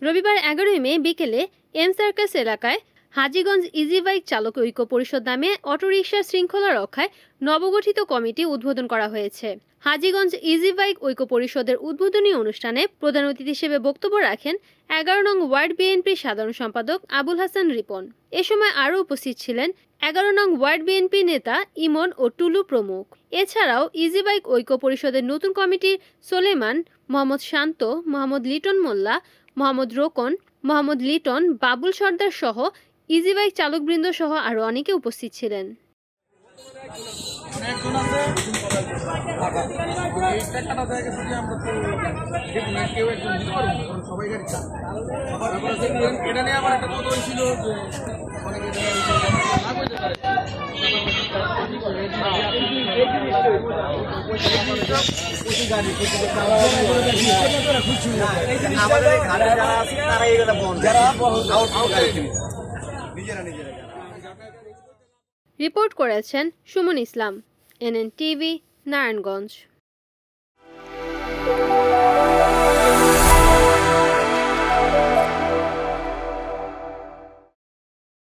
রবিবার 11 মে বিকেলে M circus এলাকায় হাজীগঞ্জ ইজি বাইক চালক ঐক্য পরিষদ নামে অটোরিকশা শৃঙ্খলা রক্ষায় নবগঠিত কমিটি উদ্বোধন করা হয়েছে। হাজীগঞ্জ ইজি বাইক ঐক্য পরিষদের উদ্বোধনী অনুষ্ঠানে প্রধান অতিথি হিসেবে বক্তব্য রাখেন 11 নং ওয়ার্ড বিএনপির সাধারণ সম্পাদক আবুল হাসান রিপন। এ সময় আরও উপস্থিত ছিলেন 11 নং ওয়ার্ড বিএনপি নেতা ইমন ও টুলু প্রমুখ। এছাড়াও ইজি বাইক ঐক্য পরিষদের নতুন কমিটির সোলেমান, মোহাম্মদ শান্ত, মোহাম্মদ লিটন মোল্লা, মোহাম্মদ রোকন, মোহাম্মদ লিটন, বাবুল সর্দার সহ ইজি বাইক চালকবৃন্দ সহ আরো অনেকে উপস্থিত ছিলেন। রিপোর্ট করেছেন সুমন ইসলাম, এনএন টিভি, নারায়ণগঞ্জ।